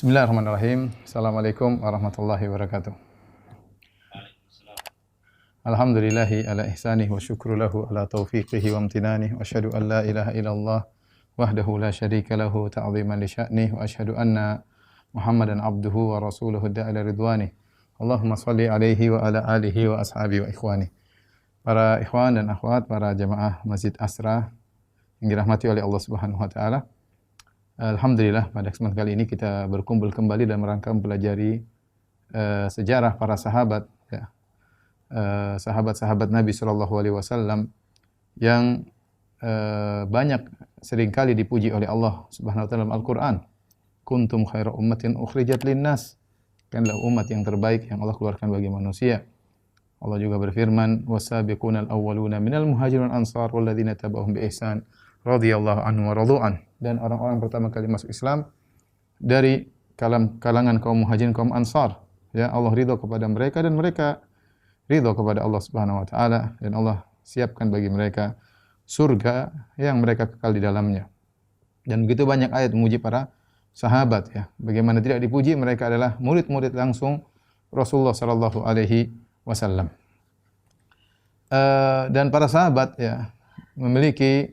Bismillahirrahmanirrahim. Assalamualaikum warahmatullahi wabarakatuh. Alhamdulillahi ala ihsanih wa syukru lahu ala taufiqihi wa amtinanih wa asyhadu an la ilaha illallah wahdahu la syarika lahu ta'ziman li sya'nih wa asyhadu anna Muhammadan abduhu wa rasuluhu da'ila ridwanih. Allahumma salli alaihi wa ala alihi wa ashabihi wa ikhwani. Para ikhwan dan akhwat, para jamaah Masjid Asra yang dirahmati oleh Allah Subhanahu wa taala. Alhamdulillah pada kesempatan kali ini kita berkumpul kembali dalam rangka mempelajari sejarah para sahabat, ya. Sahabat-sahabat Nabi sallallahu alaihi wasallam yang banyak seringkali dipuji oleh Allah Subhanahu wa taala dalam Al-Qur'an. Kuntum khaira ummatin ukhrijat linnas. Kalianlah umat yang terbaik yang Allah keluarkan bagi manusia. Allah juga berfirman, "Wasabiqunal awwaluna minal muhajirin wal ansar walladzina tabauhum bi ihsan radhiyallahu anhum wa radu'an." Dan orang-orang pertama kali masuk Islam dari kalangan kaum muhajirin, kaum ansar, ya, Allah ridha kepada mereka dan mereka ridha kepada Allah Subhanahu wa taala, dan Allah siapkan bagi mereka surga yang mereka kekal di dalamnya. Dan begitu banyak ayat memuji para sahabat, ya. Bagaimana tidak dipuji, mereka adalah murid-murid langsung Rasulullah sallallahu alaihi wasallam. Dan para sahabat, ya, memiliki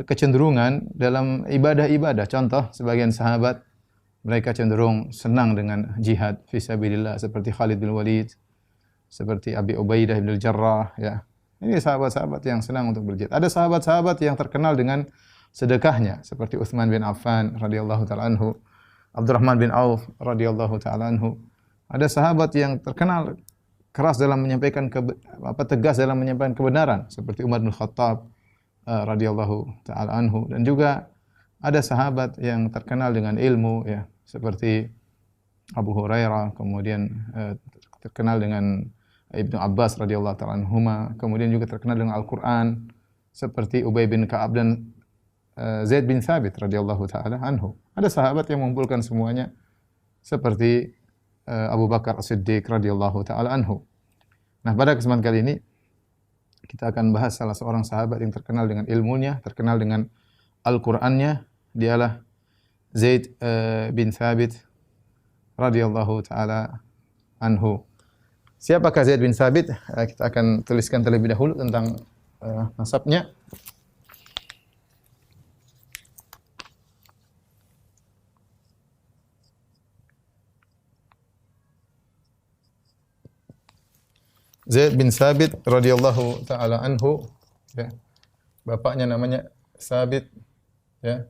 kecenderungan dalam ibadah-ibadah. Contoh, sebagian sahabat mereka cenderung senang dengan jihad fi sabilillah, seperti Khalid bin Walid, seperti Abi Ubaidah bin Al-Jarrah, ya. Ini sahabat-sahabat yang senang untuk berjihad. Ada sahabat-sahabat yang terkenal dengan sedekahnya, seperti Utsman bin Affan radhiyallahu taala anhu, Abdurrahman bin Auf radhiyallahu taala anhu. Ada sahabat yang terkenal keras dalam menyampaikan tegas dalam menyampaikan kebenaran, seperti Umar bin Khattab radhiyallahu taala anhu. Dan juga ada sahabat yang terkenal dengan ilmu, ya, seperti Abu Hurairah, kemudian terkenal dengan Ibnu Abbas radhiyallahu taala anhuma, kemudian juga terkenal dengan Al-Qur'an, seperti Ubay bin Ka'ab dan Zaid bin Thabit radhiyallahu taala anhu. Ada sahabat yang mengumpulkan semuanya, seperti Abu Bakar As-Siddiq radhiyallahu taala anhu. Nah, pada kesempatan kali ini kita akan bahas salah seorang sahabat yang terkenal dengan ilmunya, terkenal dengan Al-Qur'annya. Dialah Zaid bin Thabit radhiyallahu taala anhu. Siapakah Zaid bin Thabit? Kita akan tuliskan terlebih dahulu tentang nasabnya. Zaid bin Thabit radhiyallahu taala anhu, ya. Bapaknya namanya Thabit, ya.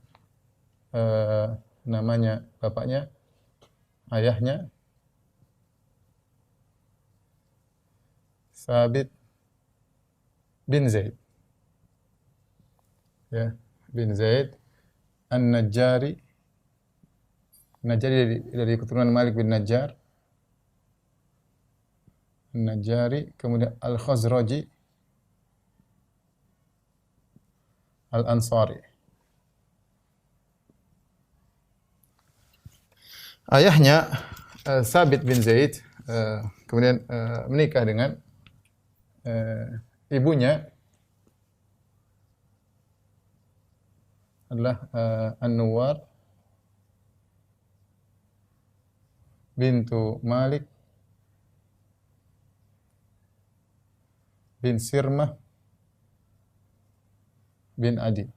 Namanya bapaknya, ayahnya Thabit bin Zaid, ya, bin Zaid An-Najjari. Najjari dari keturunan Malik bin Najjar. Najjari, kemudian Al-Khazraji, Al-Ansari. Ayahnya Thabit bin Zaid kemudian menikah dengan ibunya adalah An-Nuwar bintu Malik bin Sirmah bin Adi.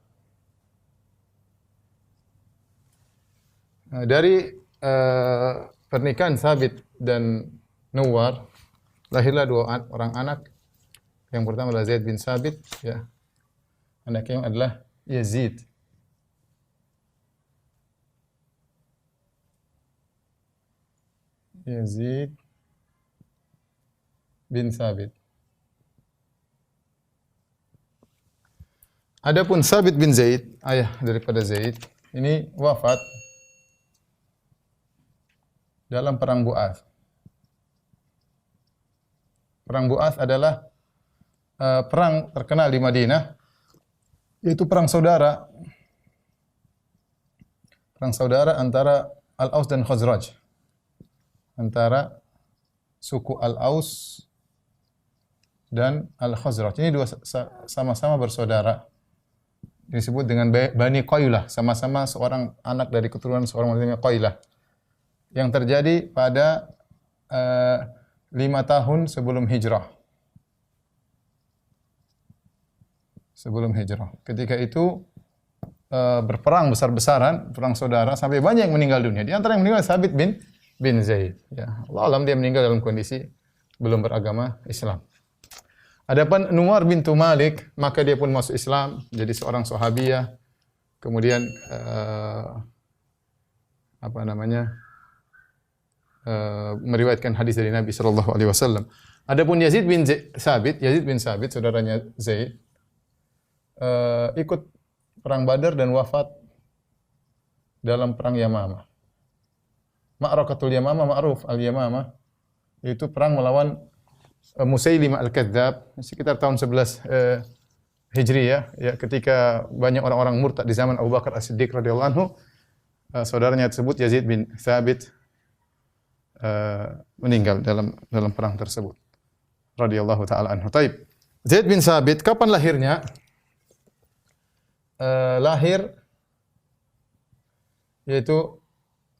Dari pernikahan Thabit dan Nuwar lahirlah dua orang anak. Yang pertama adalah Zaid bin Thabit, ya. Anaknya adalah Yazid. Yazid bin Thabit. Adapun Thabit bin Zaid, ayah daripada Zaid, ini wafat dalam perang Bu'ath. Perang Bu'ath adalah perang terkenal di Madinah, yaitu perang saudara. Perang saudara antara Al-Aus dan Khazraj. Antara suku Al-Aus dan Al-Khazraj. Ini dua sama-sama bersaudara. Ini disebut dengan Bani Qailah, sama-sama seorang anak dari keturunan seorang wanita Qailah. Yang terjadi pada 5 tahun sebelum hijrah. Sebelum hijrah. Ketika itu berperang besar-besaran, perang saudara, sampai banyak yang meninggal dunia. Di antara yang meninggal Thabit bin Zaid. Ya, Allah alam dia meninggal dalam kondisi belum beragama Islam. Adapun Nuwar bintu Malik, maka dia pun masuk Islam, jadi seorang sahabiyah. Kemudian meriwayatkan hadis dari Nabi sallallahu alaihi wasallam. Adapun Yazid bin Sabit, saudaranya Zaid, ikut perang Badar dan wafat dalam perang Yamamah. Ma'rakatul Yamamah ma'ruf, al-Yamamah yaitu perang melawan Musailimah al-Kadzdzab sekitar tahun 11 Hijriyah, ya, ketika banyak orang-orang murtad di zaman Abu Bakar As-Siddiq radhiyallahu anhu. Saudaranya tersebut Yazid bin Thabit meninggal dalam perang tersebut radhiyallahu taala anhu. Taib. Zaid bin Thabit kapan lahirnya? Lahir yaitu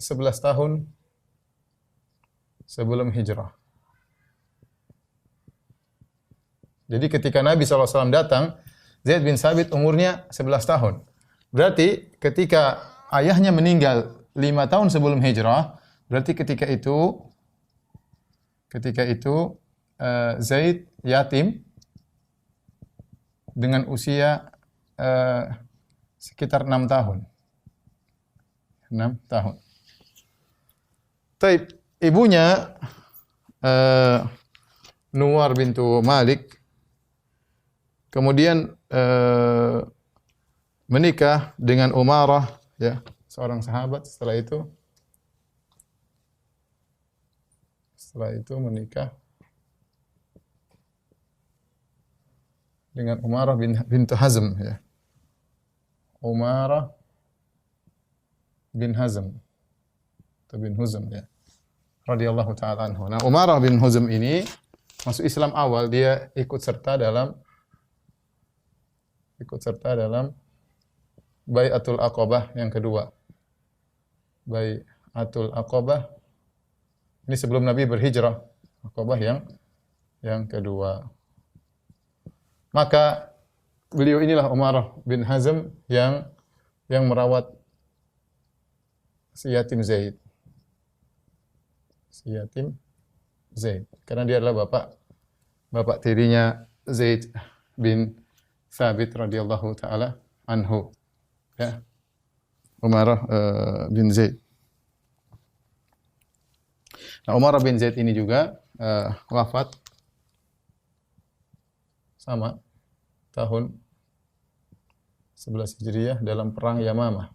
11 tahun sebelum hijrah. Jadi ketika Nabi SAW datang, Zaid bin Thabit umurnya 11 tahun. Berarti ketika ayahnya meninggal 5 tahun sebelum hijrah, berarti ketika itu Zaid yatim dengan usia sekitar 6 tahun. 6 tahun. Taib, ibunya Nuwar bintu Malik kemudian menikah dengan Umarah, ya, seorang sahabat. Setelah itu menikah dengan Umarah bintu Hazm, ya. Umarah bin Hazm atau bin Huzm, ya, radhiyallahu taala anhu. Nah, Umarah bin Huzm ini masuk Islam awal, dia ikut serta dalam Bai'atul Aqabah yang kedua. Bai'atul Aqabah ini sebelum Nabi berhijrah. Aqabah yang kedua. Maka beliau inilah Umarah bin Hazm yang merawat si yatim Zaid. Si yatim Zaid. Karena dia adalah bapak tirinya Zaid bin Thabit radhiyallahu taala anhu. Ya. Umarah bin Zaid. Nah, Umarah bin Zaid ini juga wafat sama tahun 11 Hijriah dalam perang Yamamah.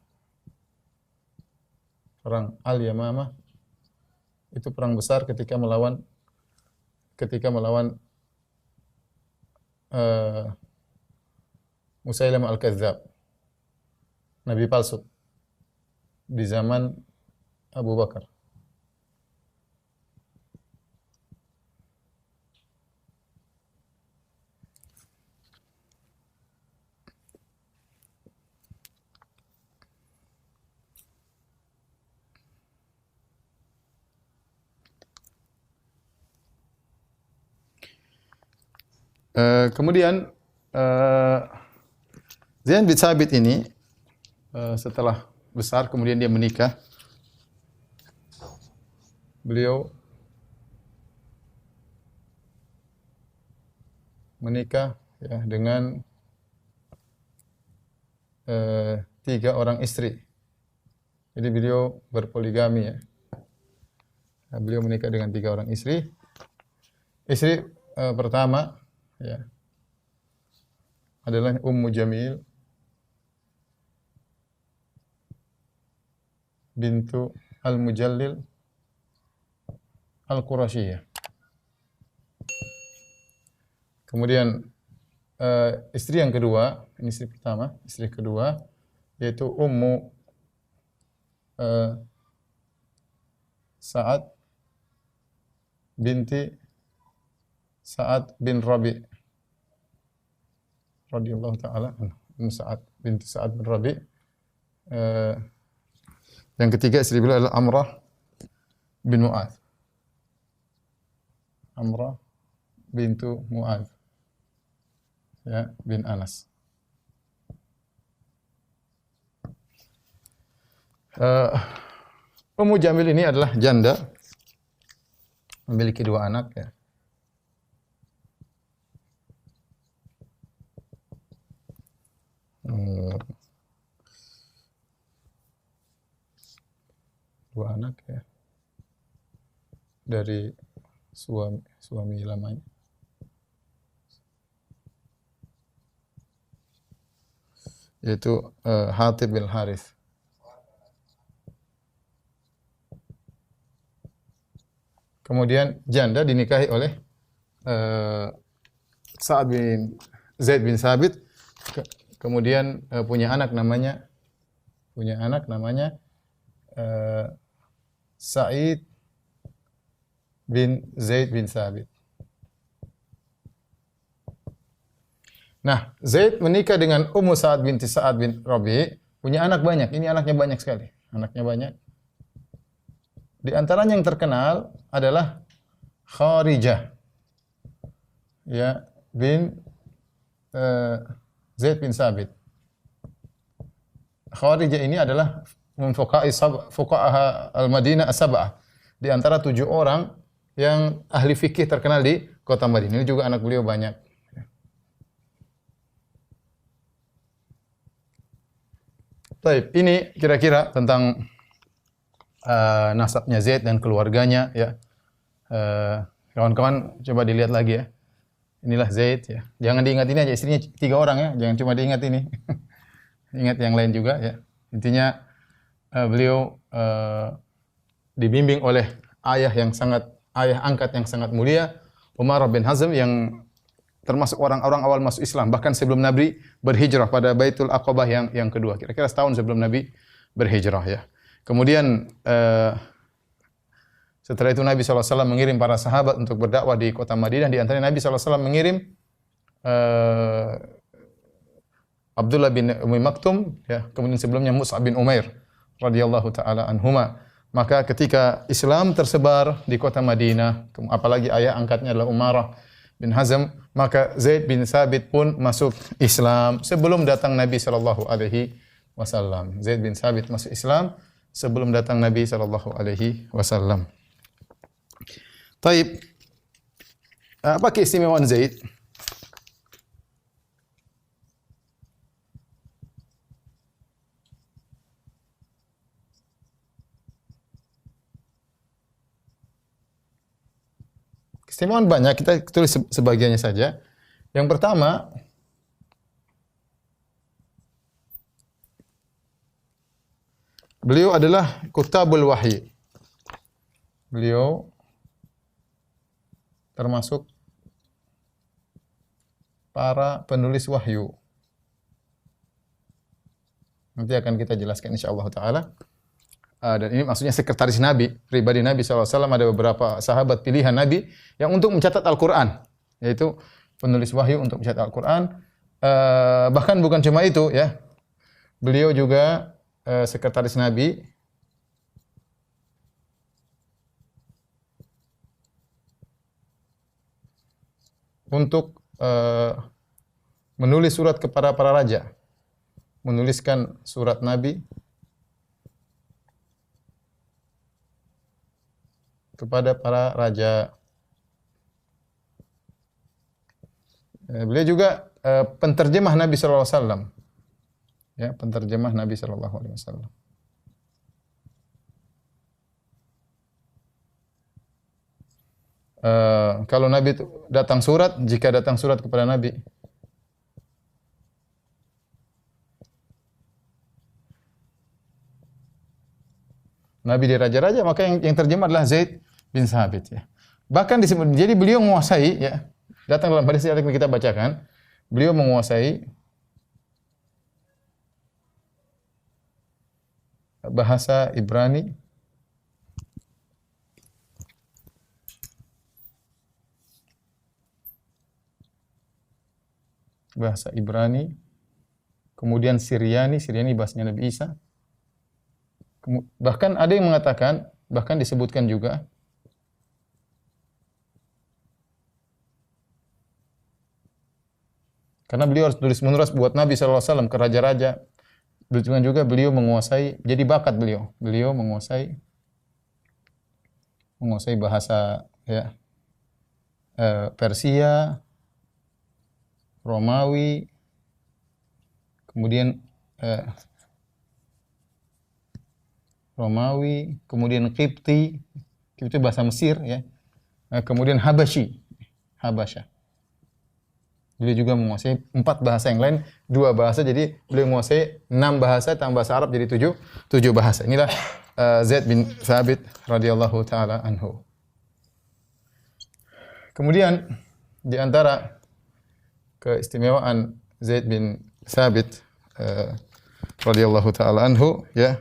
Perang Al-Yamamah itu perang besar ketika melawan Musailimah al-Kadzdzab, nabi palsu di zaman Abu Bakar. Kemudian Zaid bin Thabit ini setelah besar kemudian dia menikah. Beliau menikah, ya, dengan 3 orang istri. Jadi beliau berpoligami, ya. Nah, beliau menikah dengan 3 orang istri. Istri pertama, ya, adalah Ummu Jamil bintu Al-Mujallil Al-Qurasyiyah. Kemudian istri yang kedua, ini istri pertama, istri kedua yaitu Ummu Sa'ad binti Sa'ad bin Rabi radhiyallahu taala anhu, Ummu Sa'ad. binti Sa'ad bin Rabi. Eh, yang ketiga istri beliau adalah Amrah bin Mu'adz. Amrah bintu Mu'adz, ya, bin Anas. Uh, Ummu Jamil ini adalah janda, memiliki 2 anak, ya. Hmm, 2 anak, ya, dari suami lamanya. Yaitu Hatib bin Harits. Kemudian janda dinikahi oleh Zaid bin Sabit. Kemudian punya anak namanya Sa'id bin Zaid bin Sabit. Nah, Zaid menikah dengan Ummu Sa'ad binti Sa'ad bin Rabi, punya anak banyak. Ini anaknya banyak sekali. Anaknya banyak. Di antaranya yang terkenal adalah Kharijah, ya, bin Zaid bin Sabit. Kharijah ini adalah fuqaha al-Madinah as-sab'ah. Di antara 7 orang yang ahli fikih terkenal di kota Madinah. Ini juga anak beliau banyak. Baik, ini kira-kira tentang nasabnya Zaid dan keluarganya, ya. Kawan-kawan coba dilihat lagi, ya. Inilah Zaid, ya. Jangan diingat ini aja, istrinya 3 orang, ya. Jangan cuma diingat ini. Ingat yang lain juga, ya. Intinya beliau dibimbing oleh ayah angkat yang sangat mulia, Umar bin Hazm, yang termasuk orang-orang awal masuk Islam, bahkan sebelum Nabi berhijrah pada Baitul Aqabah yang kedua, kira-kira setahun sebelum Nabi berhijrah, ya. Kemudian setelah itu Nabi SAW mengirim para sahabat untuk berdakwah di kota Madinah. Di antaranya Nabi SAW mengirim Abdullah bin Ummi Maktum, ya. Kemudian sebelumnya Mus'ab bin Umair radhiyallahu taala anhuma. Maka ketika Islam tersebar di kota Madinah, apalagi ayah angkatnya adalah Umarah bin Hazm, maka Zaid bin Sabit pun masuk Islam sebelum datang Nabi sallallahu alaihi wasallam. Zaid bin Sabit masuk Islam sebelum datang Nabi sallallahu alaihi wasallam. Taib. Apa keistimewaan Zaid? Keistimewaan banyak, kita tulis sebagiannya saja. Yang pertama, beliau adalah kutabul wahyi. Beliau termasuk para penulis wahyu. Nanti akan kita jelaskan insyaallah taala. Dan ini maksudnya sekretaris Nabi, pribadi Nabi SAW. Ada beberapa sahabat pilihan Nabi yang untuk mencatat Al-Quran, yaitu penulis wahyu untuk mencatat Al-Quran. Bahkan bukan cuma itu, ya, beliau juga sekretaris Nabi untuk menulis surat kepada para raja, menuliskan surat Nabi kepada para raja. Beliau juga penterjemah Nabi sallallahu alaihi wasallam. Ya, penterjemah Nabi sallallahu alaihi wasallam. Kalau Nabi datang surat, jika datang surat kepada Nabi, Nabi di raja-raja, maka yang terjemah adalah Zaid bin Sabit, ya. Bahkan disebut, jadi beliau menguasai, ya, datang dalam hadis yang kita bacakan, beliau menguasai bahasa Ibrani, kemudian Siryani bahasanya Nabi Isa. Bahkan ada yang mengatakan, bahkan disebutkan juga karena beliau harus tulis menerus buat Nabi SAW ke raja-raja. Juga beliau menguasai, jadi bakat beliau. Beliau menguasai bahasa ya Persia, Romawi, kemudian Qibti, Qibti bahasa Mesir ya. Kemudian Habasyah. Beliau juga menguasai 4 bahasa yang lain, 2 bahasa, jadi beliau menguasai 6 bahasa tambah bahasa Arab jadi 7 bahasa. Inilah Zaid bin Thabit radhiyallahu taala anhu. Kemudian di antara keistimewaan Zaid bin Thabit radhiyallahu taala anhu ya,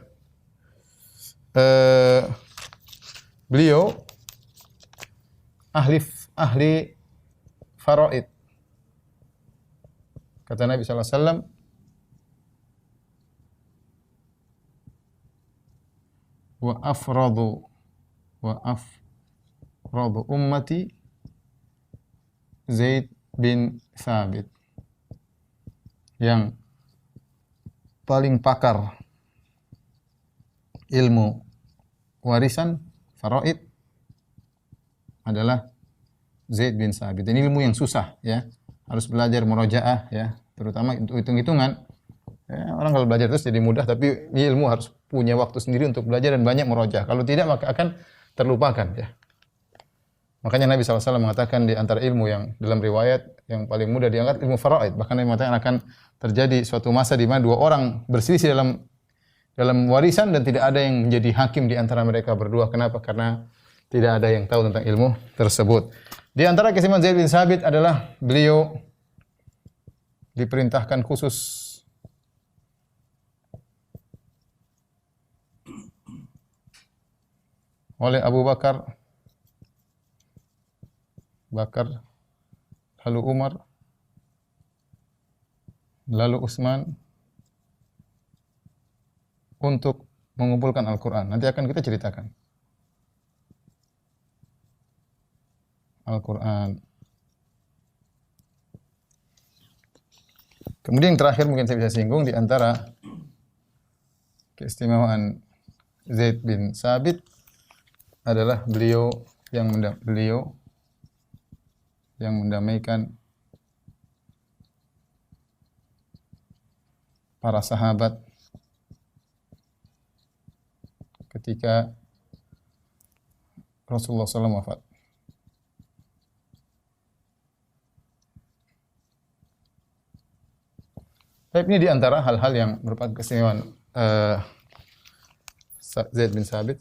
beliau ahli faraid. Kata Nabi sallallahu alaihi wasallam, wa afradu ummati Zaid bin Thabit. Yang paling pakar ilmu warisan faraid adalah Zaid bin Thabit. Ini ilmu yang susah ya. Harus belajar murojaah ya, terutama untuk hitung-hitungan. Ya, orang kalau belajar terus jadi mudah, tapi ini ilmu harus punya waktu sendiri untuk belajar dan banyak murojaah. Kalau tidak maka akan terlupakan ya. Makanya Nabi SAW mengatakan di antara ilmu yang dalam riwayat yang paling mudah diangkat ilmu faraid. Bahkan Nabi mengatakan akan terjadi suatu masa di mana 2 orang berselisih dalam warisan dan tidak ada yang menjadi hakim di antara mereka berdua. Kenapa? Karena tidak ada yang tahu tentang ilmu tersebut. Di antara keistimewaan Zaid bin Thabit adalah beliau diperintahkan khusus oleh Abu Bakar, lalu Umar, lalu Utsman untuk mengumpulkan Al-Quran. Nanti akan kita ceritakan Al-Quran. Kemudian yang terakhir mungkin saya bisa singgung di antara keistimewaan Zaid bin Thabit adalah beliau yang mendamaikan para sahabat ketika Rasulullah SAW wafat. Tapi ini di antara hal-hal yang merupakan keistimewaan Zaid bin Thabit.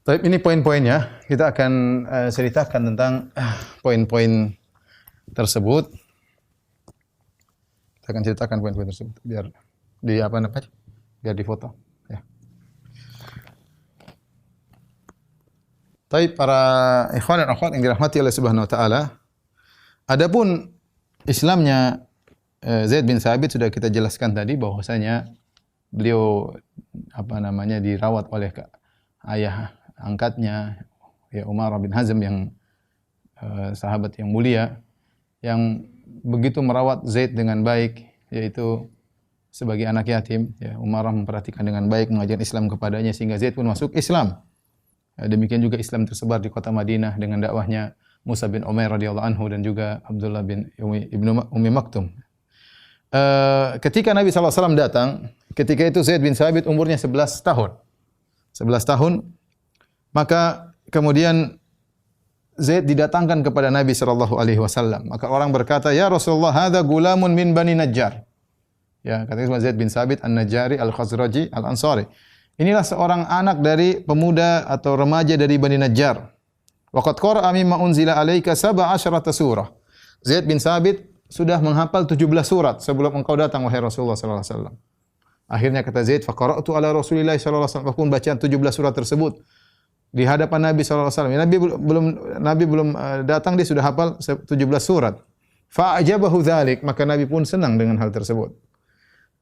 Tapi ini poin-poinnya. Kita akan ceritakan tentang poin-poin tersebut. Kita akan ceritakan poin-poin tersebut biar biar difoto. Ya. Tapi para ikhwan dan akhwat yang dirahmati oleh Subhanahu wa taala, adapun Islamnya Zaid bin Thabit sudah kita jelaskan tadi bahwasanya beliau dirawat oleh ayah angkatnya ya Umar bin Hazm yang sahabat yang mulia yang begitu merawat Zaid dengan baik, yaitu sebagai anak yatim ya. Umar memperhatikan dengan baik, mengajarkan Islam kepadanya sehingga Zaid pun masuk Islam. Demikian juga Islam tersebar di kota Madinah dengan dakwahnya Musa bin Umair radhiyallahu anhu dan juga Abdullah bin Ummi Maktum. Ketika Nabi SAW datang, ketika itu Zaid bin Thabit umurnya 11 tahun. 11 tahun, maka kemudian Zaid didatangkan kepada Nabi SAW. Maka orang berkata, "Ya Rasulullah, hadza gulamun min Bani Najjar." Ya, kata Zaid bin Thabit An-Najjari Al-Khazraji Al-Ansari. Inilah seorang anak dari pemuda atau remaja dari Bani Najjar. Waqad qara'a mimma unzila 'alaika 17 surah. Zaid bin Thabit sudah menghafal 17 surat sebelum engkau datang wahai Rasulullah sallallahu alaihi wasallam. Akhirnya kata Zaid, faqara'tu ala Rasulillah sallallahu alaihi wasallam. Aku pun baca 17 surat tersebut di hadapan Nabi sallallahu alaihi wasallam. Nabi belum datang, dia sudah hafal 17 surat. Fa'ajabahu dzalik, maka Nabi pun senang dengan hal tersebut.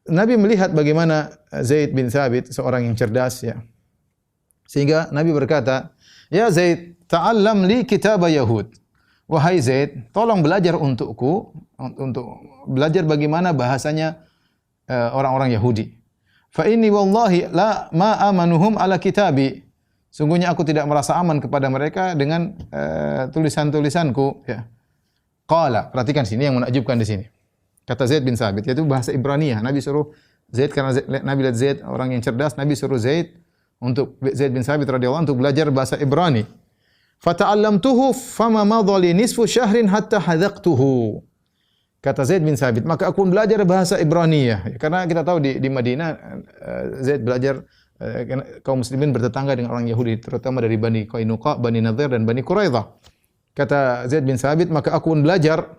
Nabi melihat bagaimana Zaid bin Thabit seorang yang cerdas ya. Sehingga Nabi berkata, "Ya Zaid, ta'allam li kitab Yahud." Wahai Zaid, tolong belajar untukku untuk belajar bagaimana bahasanya orang-orang Yahudi. Fa inni wallahi la ma amanuhum ala kitabi. Sungguhnya aku tidak merasa aman kepada mereka dengan tulisan-tulisanku ya. Qala, perhatikan sini yang menakjubkan di sini. Kata Zaid bin Thabit, yaitu bahasa Ibraniyah. Nabi suruh Zaid, karena Nabi lihat Zaid orang yang cerdas, Nabi suruh Zaid bin Thabit radhiyallahu anhu untuk belajar bahasa Ibrani. Fata'allamtuhu fama madha li nisfu syahrin hatta hadaqtuhu. Kata Zaid bin Thabit, maka aku belajar bahasa Ibraniyah. Karena kita tahu di Madinah Zaid belajar kaum muslimin bertetangga dengan orang Yahudi, terutama dari Bani Qainuqa, Bani Nadhir dan Bani Quraidah. Kata Zaid bin Thabit, maka aku pun belajar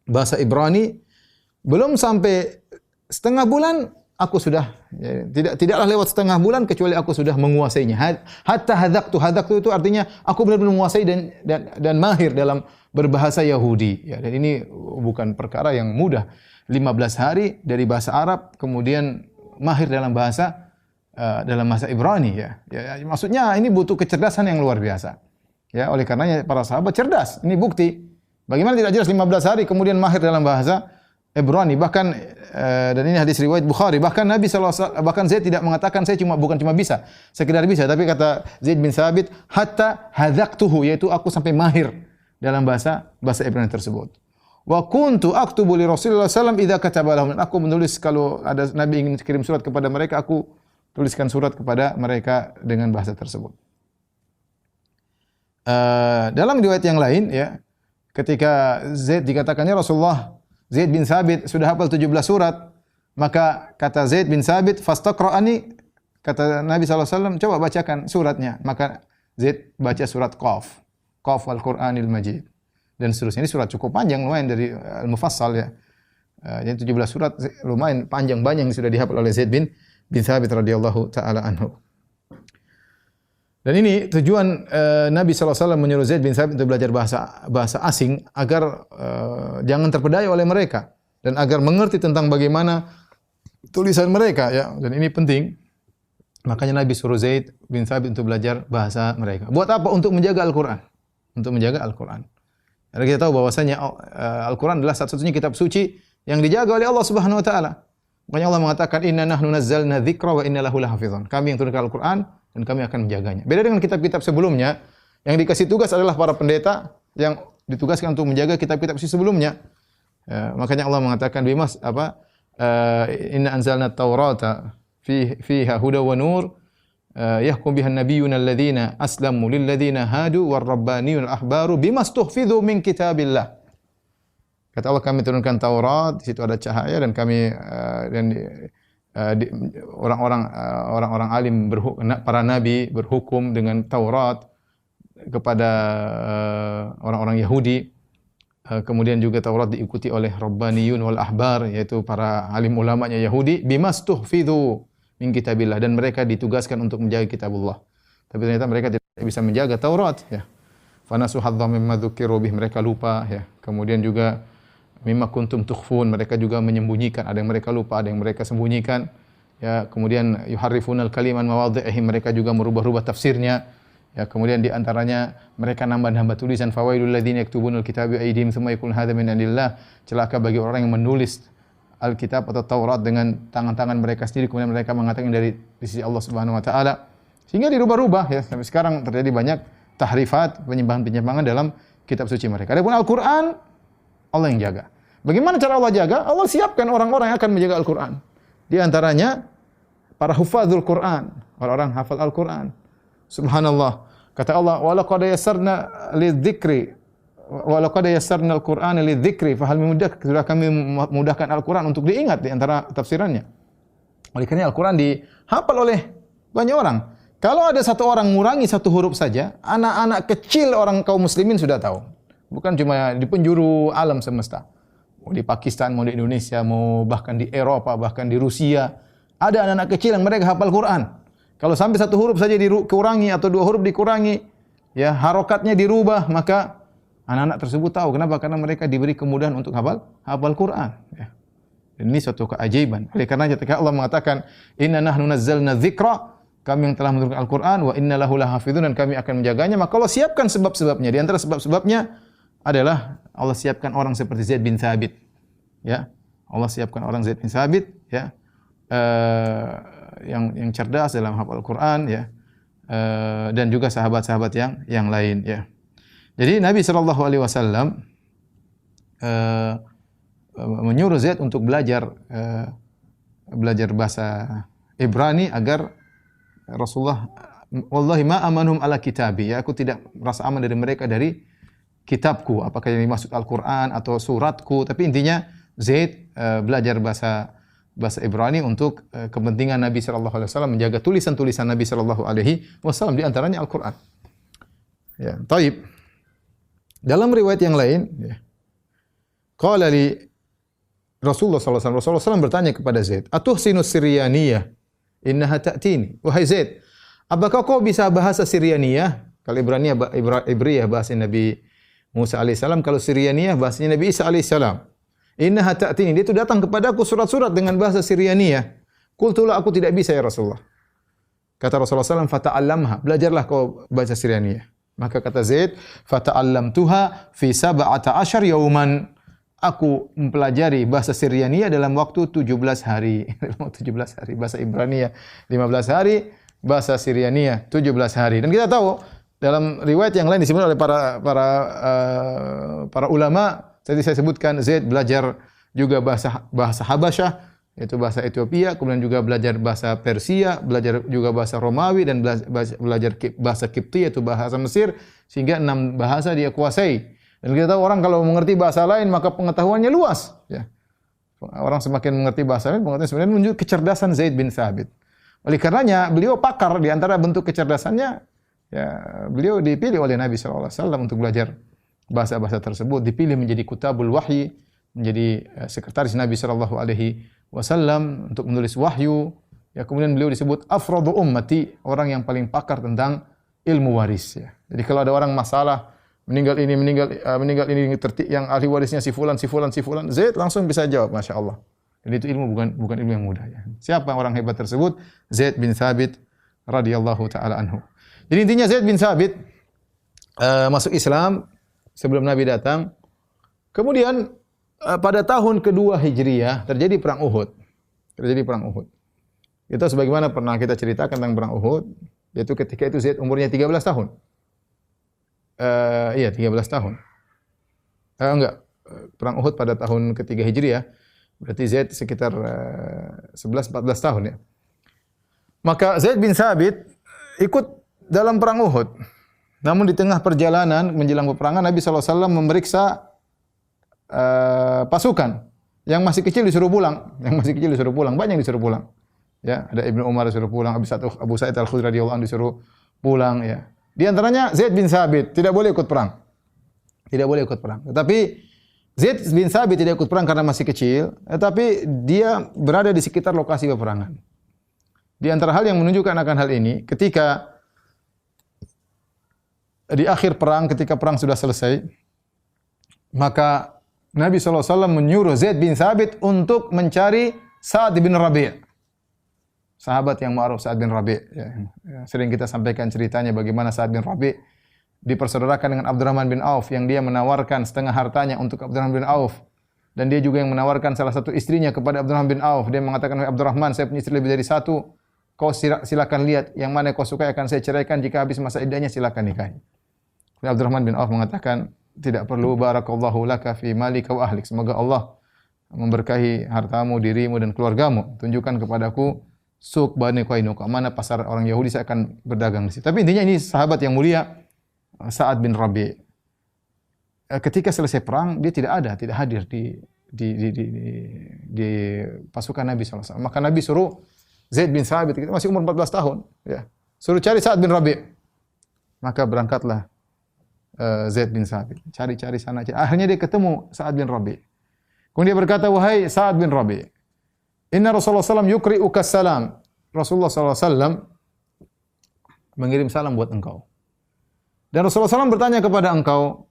bahasa Ibrani. Belum sampai setengah bulan aku sudah tidaklah lewat setengah bulan kecuali aku sudah menguasainya. Hatta hadaqtu itu artinya aku benar-benar menguasai dan mahir dalam berbahasa Yahudi. Ya, dan ini bukan perkara yang mudah. 15 hari dari bahasa Arab kemudian mahir dalam bahasa Ibrani ya. Maksudnya ini butuh kecerdasan yang luar biasa. Ya, oleh karenanya para sahabat cerdas. Ini bukti. Bagaimana tidak jelas 15 hari kemudian mahir dalam bahasa Ibrani, bahkan dan ini hadis riwayat Bukhari, bahkan Nabi bahkan Zaid tidak mengatakan saya bukan cuma bisa, sekedar bisa, tapi kata Zaid bin Thabit hatta hadzaqtuhu, yaitu aku sampai mahir dalam bahasa Ibrani tersebut. Wa kuntu aktubu li Rasulillah sallallahu alaihi wasallam idza kataba lahum, aku menulis kalau ada Nabi ingin kirim surat kepada mereka, aku tuliskan surat kepada mereka dengan bahasa tersebut. Dalam riwayat yang lain ya, ketika Zaid dikatakannya Zaid bin Thabit sudah hafal 17 surat, maka kata Zaid bin Thabit, "Fastaqra'ani," kata Nabi SAW, coba bacakan suratnya. Maka Zaid baca surat Qaf wal Qur'anil Majid. Dan seterusnya. Ini surat cukup panjang, lumayan dari Al-Mufassal ya. Jadi 17 surat lumayan panjang, banyak yang sudah dihafal oleh Zaid bin Thabit radhiyallahu taala anhu. Dan ini tujuan Nabi SAW menyuruh Zaid bin Thabit untuk belajar bahasa asing agar jangan terpedaya oleh mereka dan agar mengerti tentang bagaimana tulisan mereka ya. Dan ini penting. Makanya Nabi suruh Zaid bin Thabit untuk belajar bahasa mereka. Buat apa? Untuk menjaga Al-Qur'an. Untuk menjaga Al-Qur'an. Karena kita tahu bahwasanya Al-Qur'an adalah satu-satunya kitab suci yang dijaga oleh Allah Subhanahu wa taala. Makanya Allah mengatakan inna nahnu nazzalna dzikra wa inna lahu lahafizun. Kami yang turunkan Al-Qur'an dan kami akan menjaganya. Beda dengan kitab-kitab sebelumnya, yang dikasih tugas adalah para pendeta yang ditugaskan untuk menjaga kitab-kitab sebelumnya. Makanya Allah mengatakan inna anzalna at-taurata fiha huda wa nur yahkum biha an-nabiyyuna alladhina aslamu lil ladzina hadu war rabbaniyul ahbaru bimastuhfidhu min kitabillah. Kata Allah, kami turunkan Taurat, di situ ada cahaya dan kami orang-orang alim para nabi berhukum dengan Taurat kepada orang-orang Yahudi. Kemudian juga Taurat diikuti oleh Rabbaniyun wal Ahbar, yaitu para alim ulamanya Yahudi, bimastuhfidhu min kitabillah, dan mereka ditugaskan untuk menjaga kitabullah. Tapi ternyata mereka tidak bisa menjaga Taurat ya. Fanasu hadzam mimma dzukiru bih, mereka lupa ya. Kemudian juga mimma kuntum tukhfun, mereka juga menyembunyikan, ada yang mereka lupa, ada yang mereka sembunyikan. Ya, kemudian yuharrifunal kaliman mawadhi'ihi, mereka juga merubah-rubah tafsirnya. Ya, kemudian di antaranya mereka nambah-nambah tulisan fawailul ladzina yaktubunal kitaba bi aydihim tsumma yaqulun hadza min indillah. Celaka bagi orang yang menulis Alkitab atau Taurat dengan tangan-tangan mereka sendiri, kemudian mereka mengatakan dari sisi Allah Subhanahu wa taala. Sehingga dirubah-rubah ya, sampai sekarang terjadi banyak tahrifat, penyimpangan-penyimpangan dalam kitab suci mereka. Adapun Al-Qur'an Allah yang jaga. Bagaimana cara Allah jaga? Allah siapkan orang-orang yang akan menjaga Al-Qur'an. Di antaranya para hufadzul Qur'an, orang-orang hafal Al-Qur'an. Subhanallah. Kata Allah, "Wa laqad yassarna lidzikri wa laqad yassarna al-Qur'ana lidzikri fa hal min mudakkir." Sudah kami memudahkan Al-Qur'an untuk diingat di antara tafsirannya. Oleh karena Al-Qur'an dihafal oleh banyak orang. Kalau ada satu orang mengurangi satu huruf saja, anak-anak kecil orang kaum muslimin sudah tahu. Bukan cuma di penjuru alam semesta. Mau di Pakistan, mau di Indonesia, mau bahkan di Eropa, bahkan di Rusia, Ada anak-anak kecil yang mereka hafal Quran. Kalau sampai satu huruf saja dikurangi atau dua huruf dikurangi, ya harokatnya dirubah, maka anak-anak tersebut tahu. Kenapa? Karena mereka diberi kemudahan untuk hafal Quran. Ya. Dan ini suatu keajaiban. Oleh karena ketika Allah mengatakan, Inna nahnu nazzalna dzikra, kami yang telah menurunkan Al-Quran, wa inna lahu lahafidhun, dan kami akan menjaganya. Maka Allah siapkan sebab-sebabnya. Di antara sebab-sebabnya adalah Allah siapkan orang seperti Zaid bin Thabit. Ya, Allah siapkan orang Zaid bin Thabit, ya, yang cerdas dalam hafal Al-Quran, ya, dan juga sahabat-sahabat yang lain, ya. Jadi Nabi sallallahu alaihi wasallam menyuruh Zaid untuk belajar bahasa Ibrani agar Rasulullah, wallahi ma amanhum ala kitabi, ya, aku tidak merasa aman dari mereka dari kitabku, apakah yang dimaksud Al-Quran atau suratku, tapi intinya Zaid belajar bahasa Ibrani untuk kepentingan Nabi sallallahu alaihi wasallam, menjaga tulisan-tulisan Nabi sallallahu alaihi wasallam, di antaranya Al-Quran. Ya, taib. Dalam riwayat yang lain, ya, qala li Rasulullah sallallahu alaihi wasallam, Rasulullah SAW bertanya kepada Zaid, "Atuhsinu Siryaniyah? Innaha ta'tini." Wahai Zaid, apakah kau bisa bahasa Siryaniyah? Kalau Ibriyah bahasa Nabi Musa alaihissalam, kalau Siryaniyah bahasanya Nabi Isa alaihissalam. Innaha ta'tini, dia itu datang kepadaku surat-surat dengan bahasa Siryaniyah. Qultu la, aku tidak bisa ya Rasulullah. Kata Rasulullah SAW, fata'allamha, belajarlah kau bahasa Siryaniyah. Maka kata Zaid, fata'allamtuha fi 17 yauman. Aku mempelajari bahasa Siryaniyah dalam waktu 17 hari. 17 hari. Bahasa Ibrani 15 hari, bahasa Siryaniyah 17 hari. Dan kita tahu dalam riwayat yang lain disebutkan oleh para ulama, tadi saya sebutkan Zaid belajar juga bahasa Habasyah, yaitu bahasa Ethiopia, kemudian juga belajar bahasa Persia, belajar juga bahasa Romawi, dan belajar bahasa Kipti, yaitu bahasa Mesir, sehingga 6 bahasa dia kuasai. Dan kita tahu orang kalau mengerti bahasa lain maka pengetahuannya luas, ya. Orang semakin mengerti bahasa lain, pengetahuan sebenarnya menunjuk kecerdasan Zaid bin Thabit. Oleh karenanya beliau pakar, di antara bentuk kecerdasannya, ya, beliau dipilih oleh Nabi sallallahu alaihi wasallam untuk belajar bahasa-bahasa tersebut, dipilih menjadi kutabul wahyi, menjadi sekretaris Nabi sallallahu alaihi wasallam untuk menulis wahyu. Ya, kemudian beliau disebut afradu ummati, orang yang paling pakar tentang ilmu waris, ya. Jadi kalau ada orang masalah meninggal ini yang ahli warisnya si fulan, Zaid langsung bisa jawab, Masya Allah. Dan itu ilmu bukan ilmu yang mudah, ya. Siapa orang hebat tersebut? Zaid bin Thabit radhiyallahu taala anhu. Jadi intinya Zaid bin Thabit masuk Islam sebelum Nabi datang. Kemudian pada tahun kedua Hijriyah terjadi perang Uhud. Itu sebagaimana pernah kita ceritakan tentang perang Uhud, yaitu ketika itu Zaid umurnya 13 tahun. 13 tahun. Perang Uhud pada tahun ketiga Hijriah, berarti Zaid sekitar 11-14 tahun, ya. Maka Zaid bin Thabit ikut dalam perang Uhud. Namun di tengah perjalanan menjelang peperangan, Nabi SAW memeriksa pasukan. Yang masih kecil disuruh pulang, banyak yang disuruh pulang. Ya, ada Ibnu Umar disuruh pulang, Abu Sa'id Al-Khudri radhiyallahu anhu disuruh pulang, ya. Di antaranya Zaid bin Thabit tidak boleh ikut perang. Tetapi Zaid bin Thabit tidak ikut perang karena masih kecil, tetapi dia berada di sekitar lokasi peperangan. Di antara hal yang menunjukkan akan hal ini, ketika di akhir perang, ketika perang sudah selesai, maka Nabi SAW menyuruh Zaid bin Thabit untuk mencari Sa'ad bin Rabi'. Sahabat yang ma'ruf, Sa'ad bin Rabi', ya. Sering kita sampaikan ceritanya bagaimana Sa'ad bin Rabi' dipersaudarakan dengan Abdurrahman bin Auf, yang dia menawarkan setengah hartanya untuk Abdurrahman bin Auf. Dan dia juga yang menawarkan salah satu istrinya kepada Abdurrahman bin Auf. Dia mengatakan, "Wahai Abdurrahman, saya punya istri lebih dari satu. Kau silakan lihat yang mana kau sukai, akan saya ceraikan. Jika habis masa iddahnya silakan nikahi." Abdurrahman bin Auf mengatakan, "Tidak perlu, barakallahu laka fi malika wa ahlik. Semoga Allah memberkahi hartamu, dirimu dan keluargamu. Tunjukkan kepadaku Suq Bani Qainuqa, mana pasar orang Yahudi, saya akan berdagang di situ." Tapi intinya ini sahabat yang mulia, Sa'ad bin Rabi'. Ketika selesai perang, dia tidak hadir di pasukan Nabi SAW. Maka Nabi suruh Zaid bin Thabit, masih umur 14 tahun, ya, suruh cari Sa'ad bin Rabi'. Maka berangkatlah Zaid bin Thabit, cari sana. Akhirnya dia ketemu Sa'ad bin Rabi'. Kemudian dia berkata, "Wahai Sa'ad bin Rabi', Inna Rasulullah SAW yukri'uka salam. Rasulullah SAW mengirim salam buat engkau. Dan Rasulullah SAW bertanya kepada engkau,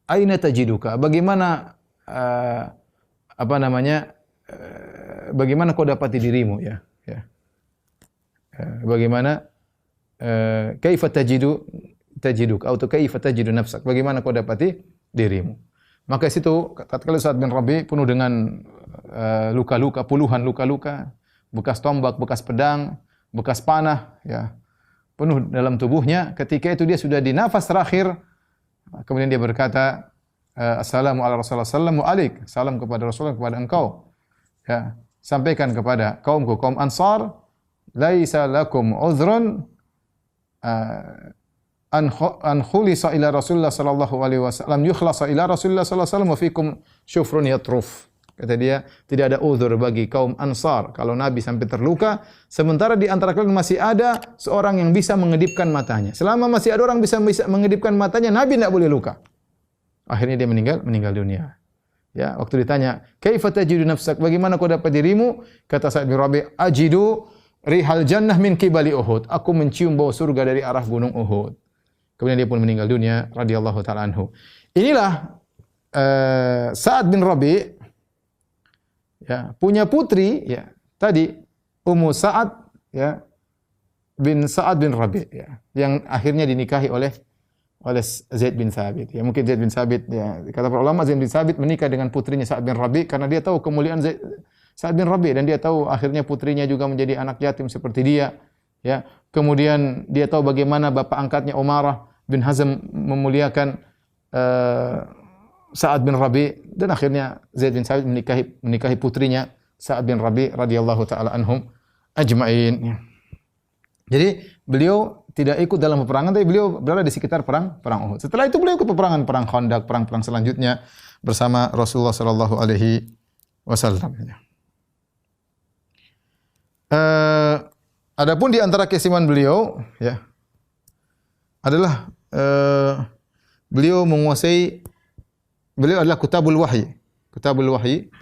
aina tajiduka? Bagaimana bagaimana kau dapati dirimu ya? Bagaimana kaifa tajiduk atau kaifa tajidu nafsak? Bagaimana kau dapati dirimu? Maka situ tatkala Sa'ad bin Rabi penuh dengan luka-luka, puluhan luka-luka, bekas tombak, bekas pedang, bekas panah, ya, penuh dalam tubuhnya. Ketika itu dia sudah di nafas terakhir, kemudian dia berkata, Assalamu ala Rasulullah sallallahu alaik, salam kepada Rasulullah, kepada engkau. Ya, sampaikan kepada kaumku, kaum Ansar, laisa lakum uzrun an khulisa ila Rasulullah sallallahu alaihi wasallam yukhlasa ila Rasulullah sallallahu alaihi wasallam wa fikum syufrun yatruf. Kata dia, tidak ada uzur bagi kaum Ansar kalau Nabi sampai terluka, sementara di antara kalian masih ada seorang yang bisa mengedipkan matanya. Selama masih ada orang bisa mengedipkan matanya, Nabi tidak boleh luka. Akhirnya dia meninggal dunia. Ya, waktu ditanya, "Kaifa tajidu nafsak?" Bagaimana kau dapat dirimu? Kata Sa'ad bin Rabi, "Ajidu rihal jannah min qibali Uhud." Aku mencium bau surga dari arah gunung Uhud. Kemudian dia pun meninggal dunia radhiyallahu taala anhu. Inilah Sa'ad bin Rabi, ya, punya putri, ya, tadi Ummu Sa'ad, ya, bin Sa'ad bin Rabi, ya, yang akhirnya dinikahi oleh Zaid bin Thabit. Ya, mungkin Zaid bin Thabit, ya, kata para ulama Zaid bin Thabit menikah dengan putrinya Sa'ad bin Rabi karena dia tahu kemuliaan Sa'ad bin Rabi dan dia tahu akhirnya putrinya juga menjadi anak yatim seperti dia. Ya, kemudian dia tahu bagaimana bapak angkatnya Umarah bin Hazm memuliakan Sa'ad bin Rabi dan akhirnya Zaid bin Thabit menikahi putrinya Sa'ad bin Rabi radhiyallahu taala anhum ajma'in. Jadi beliau tidak ikut dalam peperangan, tapi beliau berada di sekitar perang Uhud. Setelah itu beliau ikut peperangan, perang Khandaq, perang selanjutnya bersama Rasulullah sallallahu alaihi wasallam. Adapun di antara keistimewaan beliau, ya, adalah beliau adalah Kutabul Wahyi. Kutabul Wahyi.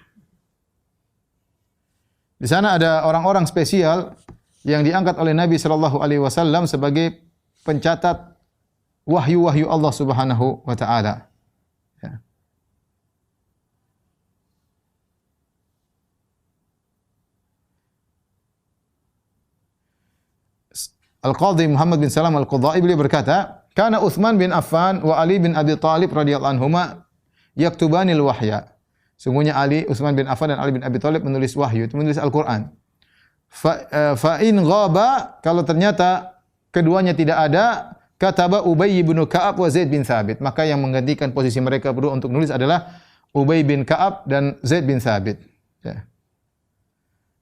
Di sana ada orang-orang spesial yang diangkat oleh Nabi sallallahu alaihi wasallam sebagai pencatat wahyu-wahyu Allah Subhanahu wa taala. Ya. Al-Qadhi Muhammad bin Salam Al-Qudai beliau berkata, "Kana Utsman bin Affan wa Ali bin Abi Thalib radhiyallahu anhuma yaktubanil wahya." Sungguhnya Utsman bin Affan dan Ali bin Abi Thalib menulis wahyu, menulis Al-Qur'an. Fa in ghaba, kalau ternyata keduanya tidak ada, kataba Ubay bin Ka'ab wa Zaid bin Thabit, maka yang menggantikan posisi mereka berdua untuk menulis adalah Ubay bin Ka'ab dan Zaid bin Thabit. Ya.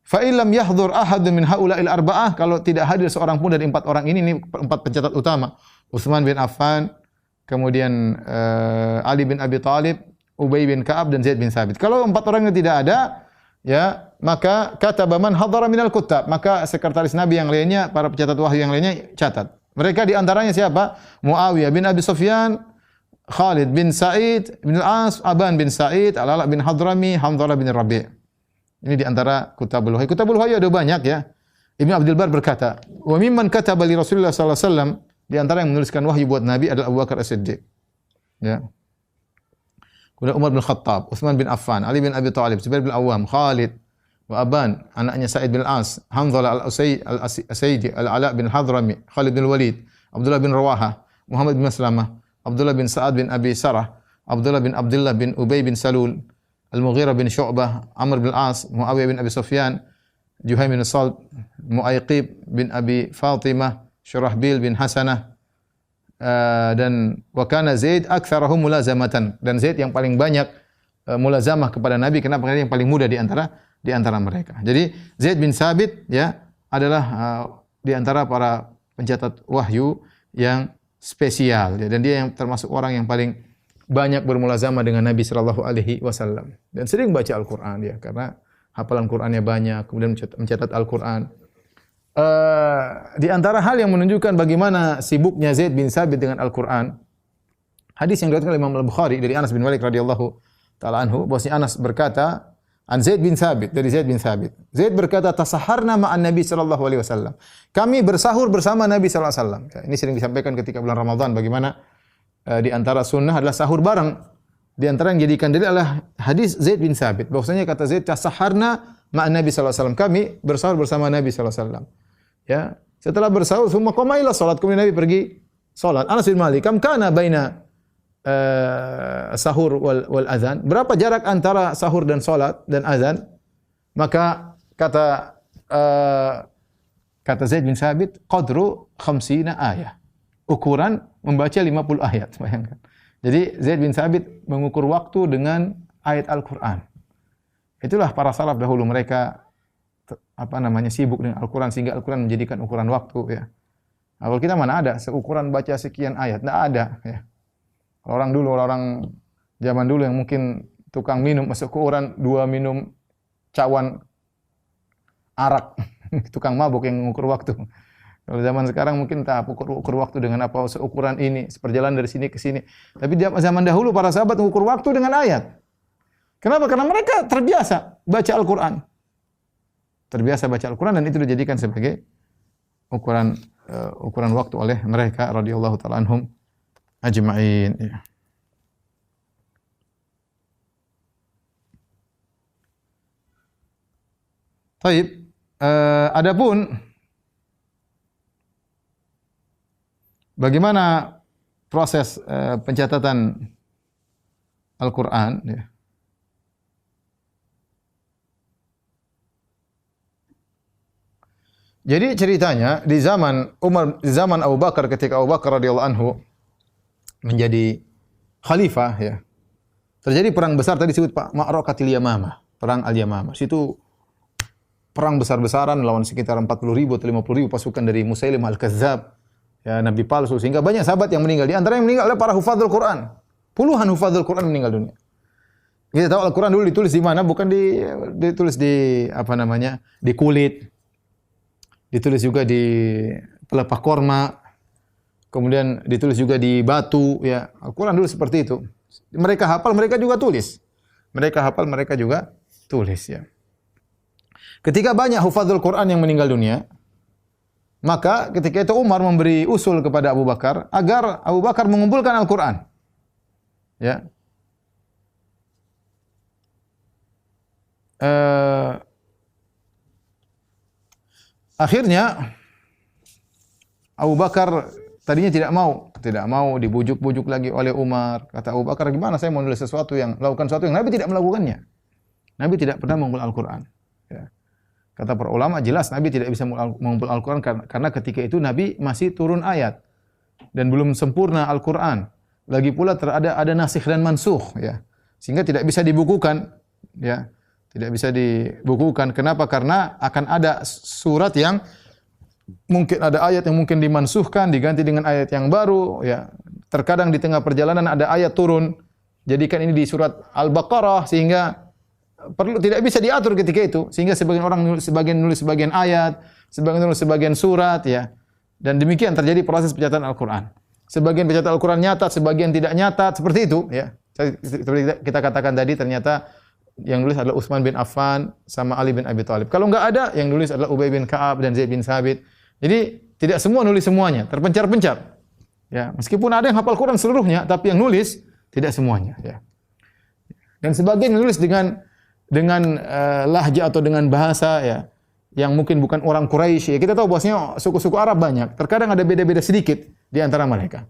Fa in lam yahdhur ahadun min haula'il arba'ah, kalau tidak hadir seorang pun dari empat orang ini empat pencatat utama, Utsman bin Affan, kemudian Ali bin Abi Thalib, Ubay bin Ka'ab dan Zaid bin Thabit. Kalau empat orang ini tidak ada, ya, maka kataba man hadara minal kuttab, maka sekretaris Nabi yang lainnya, para pencatat wahyu yang lainnya catat. Mereka di antaranya siapa? Muawiyah bin Abi Sufyan, Khalid bin Sa'id bin Al-As, Aban bin Sa'id, Al-Ala bin Hadrami, Hamzah bin Rabi'. Ini di antara kutabul wahyu. Kutabul wahyu ada banyak, ya. Ibnu Abdul Bar berkata, "Wa mimman kataba li Rasulillah sallallahu alaihi wasallam", di antara yang menuliskan wahyu buat Nabi adalah Abu Bakar As-Siddiq. Ya. Kemudian Umar bin Khattab, Utsman bin Affan, Ali bin Abi Thalib, Zubair bin Awam, Khalid wa Aban, anaknya Sa'id bin Al-As, Hamzah al-Asaydi, Al-Ala bin Hadrami, Khalid bin Walid, Abdullah bin Rawaha, Muhammad bin Maslamah, Abdullah bin Sa'ad bin Abi Sarah, Abdullah bin Ubay bin Salul, Al-Mughirah bin Syu'bah, Amr bin Al-As, Muawiyah bin Abi Sufyan, Juhaym bin Salb, Mu'ayqib bin Abi Fatimah, Syurahbil bin Hasanah, dan wa kana Zaid aktsarahum mulazamatan, dan Zaid yang paling banyak mulazamah kepada Nabi, kenapa? Karena yang paling muda di antara mereka. Jadi Zaid bin Thabit, ya, adalah di antara para pencatat wahyu yang spesial, ya, dan dia yang termasuk orang yang paling banyak bermulazamah dengan Nabi sallallahu alaihi wasallam dan sering baca Al-Qur'an, ya, karena hafalan Qur'annya banyak, kemudian mencatat Al-Qur'an. Di antara hal yang menunjukkan bagaimana sibuknya Zaid bin Thabit dengan Al-Qur'an, hadis yang diriwayatkan oleh Imam Al-Bukhari dari Anas bin Malik radhiyallahu taala anhu, bahwasanya Anas berkata, An Zaid bin Thabit, dari Zaid bin Thabit. Zaid berkata, "Tasaharna ma'an Nabi sallallahu alaihi wasallam." Kami bersahur bersama Nabi sallallahu alaihi wasallam. Ya, ini sering disampaikan ketika bulan Ramadan bagaimana di antara sunnah adalah sahur bareng. Di antara yang jadikan dalil adalah hadis Zaid bin Thabit. Bahwasanya kata Zaid, "Tasaharna ma'an Nabi sallallahu alaihi wasallam." Kami bersahur bersama Nabi sallallahu alaihi wasallam. Ya, setelah bersahur, "Tsumma qama ila salat." Kemudian Nabi pergi salat. Anas bin Malik, "Kam kana baina sahur wal azan?" Berapa jarak antara sahur dan salat dan azan? Maka kata Zaid bin Thabit, "Qadru 50 ayat." Ukuran membaca 50 ayat, bayangkan. Jadi Zaid bin Thabit mengukur waktu dengan ayat Al-Qur'an. Itulah para salaf dahulu, mereka sibuk dengan Al-Qur'an sehingga Al-Qur'an menjadikan ukuran waktu, ya. Kalau kita mana ada seukuran baca sekian ayat? Tidak ada, ya. Orang zaman dulu yang mungkin tukang minum masuk ukuran 2 minum cawan arak, tukang mabuk yang mengukur waktu. Kalau zaman sekarang mungkin tak ukur waktu dengan apa seukuran ini, seperjalanan dari sini ke sini. Tapi zaman dahulu para sahabat mengukur waktu dengan ayat. Kenapa? Karena mereka terbiasa baca Al-Qur'an. Terbiasa baca Al-Qur'an dan itu dijadikan sebagai ukuran waktu oleh mereka radhiyallahu taala anhum ajma'in. Ya. Taib, adapun bagaimana proses pencatatan Al-Qur'an, ya. Jadi ceritanya di zaman Abu Bakar, ketika Abu Bakar radhiyallahu anhu menjadi khalifah, ya. Terjadi perang besar tadi disebut Ma'rakatil Yamamah, perang Al-Yamamah. Situ perang besar-besaran lawan sekitar 40.000 atau 50.000 pasukan dari Musailimah Al-Kazzab, ya, nabi palsu, sehingga banyak sahabat yang meninggal. Di antara yang meninggal adalah para hufadzul Quran. Puluhan hufadzul Quran meninggal dunia. Kita tahu Al-Quran dulu ditulis di mana? Bukan ditulis di di kulit. Ditulis juga di pelepah korma. Kemudian ditulis juga di batu, ya. Al-Quran dulu seperti itu. Mereka hafal, mereka juga tulis. Mereka hafal, mereka juga tulis, ya. Ketika banyak hufadzul Quran yang meninggal dunia, maka ketika itu Umar memberi usul kepada Abu Bakar agar Abu Bakar mengumpulkan Al-Quran. Ya. Akhirnya Abu Bakar tadinya tidak mau dibujuk-bujuk lagi oleh Umar. Kata Abu Bakar, "Gimana saya mau nulis lakukan sesuatu yang Nabi tidak melakukannya?" Nabi tidak pernah mengumpul Al-Quran. Ya. Kata para ulama, jelas Nabi tidak bisa mengumpul Al-Quran karena ketika itu Nabi masih turun ayat dan belum sempurna Al-Quran. Lagi pula ada nasikh dan mansukh, ya. Sehingga tidak bisa dibukukan, ya. Tidak bisa dibukukan. Kenapa? Karena akan ada surat yang mungkin ada ayat yang mungkin dimansuhkan, diganti dengan ayat yang baru, ya. Terkadang di tengah perjalanan ada ayat turun, jadikan ini di surat Al-Baqarah, sehingga tidak bisa diatur ketika itu, sehingga sebagian orang nulis sebagian ayat, sebagian nulis sebagian surat, ya. Dan demikian terjadi proses pencatatan Al-Qur'an. Sebagian pencatatan Al-Qur'an nyatat, sebagian tidak nyatat, seperti itu, ya. Seperti kita katakan tadi, ternyata yang nulis adalah Utsman bin Affan sama Ali bin Abi Thalib. Kalau enggak ada, yang nulis adalah Ubay bin Ka'ab dan Zaid bin Thabit. Jadi tidak semua nulis semuanya, terpencar-pencar. Ya, meskipun ada yang hafal Quran seluruhnya, tapi yang nulis tidak semuanya, ya. Dan sebagian nulis dengan lahja atau dengan bahasa, ya, yang mungkin bukan orang Quraisy. Ya, kita tahu bahwasanya suku-suku Arab banyak. Terkadang ada beda-beda sedikit di antara mereka.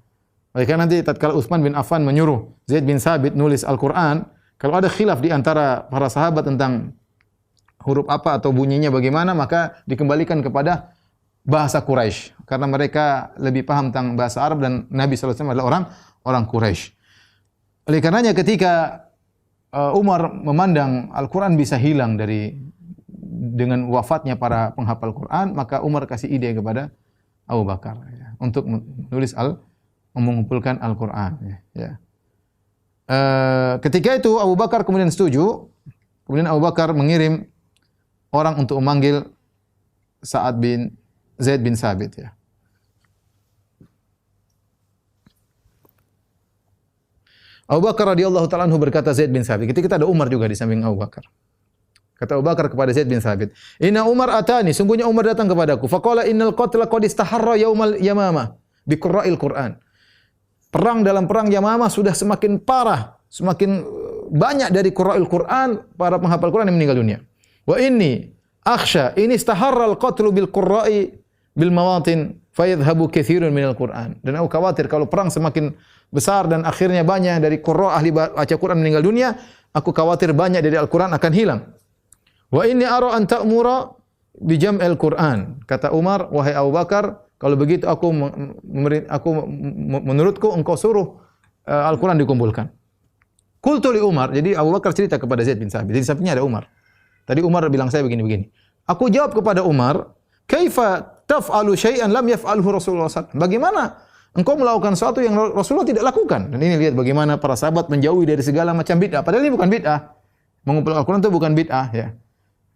Oleh karena nanti tatkala Utsman bin Affan menyuruh Zaid bin Thabit nulis Al-Qur'an, kalau ada khilaf di antara para sahabat tentang huruf apa atau bunyinya bagaimana, maka dikembalikan kepada bahasa Quraisy karena mereka lebih paham tentang bahasa Arab dan Nabi sallallahu alaihi wasallam adalah orang Quraisy. Oleh karenanya ketika Umar memandang Al-Qur'an bisa hilang dengan wafatnya para penghafal Quran, maka Umar kasih ide kepada Abu Bakar, ya, untuk mengumpulkan Al-Qur'an, ya. Ketika itu Abu Bakar kemudian setuju. Kemudian Abu Bakar mengirim orang untuk memanggil Zaid bin Thabit, ya. Abu Bakar radhiyallahu taala anhu berkata Zaid bin Thabit. Ketika kita ada Umar juga di samping Abu Bakar. Kata Abu Bakar kepada Zaid bin Thabit, "Inna Umar atani, sungguhnya Umar datang kepadaku. Faqala innal qatla qad istaharra yaumal yamamah bi qurra'il Qur'an." Perang dalam perang Yamamah sudah semakin parah, semakin banyak dari qurra'il Qur'an, para penghafal Quran yang meninggal dunia. Wa inni akhsha in istaharra al-qatlu bil qurra'i bil mawatin fayadhhabu katsirun minal Qur'an. Dan aku khawatir kalau perang semakin besar dan akhirnya banyak dari qurra ahli baca Quran meninggal dunia, aku khawatir banyak dari Al-Quran akan hilang. Wa inni ara an ta'mura bi jam'il Qur'an. Kata Umar, wahai Abu Bakar, kalau begitu menurutku engkau suruh Al-Quran dikumpulkan. Qultu li Umar, jadi Abu Bakar cerita kepada Zaid bin Thabit. Di sampingnya ada Umar. Tadi Umar bilang saya begini-begini. Aku jawab kepada Umar, "Kaifa taf'alu syai'an lam yaf'alhu Rasulullah sallallahu alaihi wasallam?" Bagaimana engkau melakukan sesuatu yang Rasulullah tidak lakukan? Dan ini lihat bagaimana para sahabat menjauhi dari segala macam bid'ah. Padahal ini bukan bid'ah. Mengumpul Al-Quran itu bukan bid'ah, ya.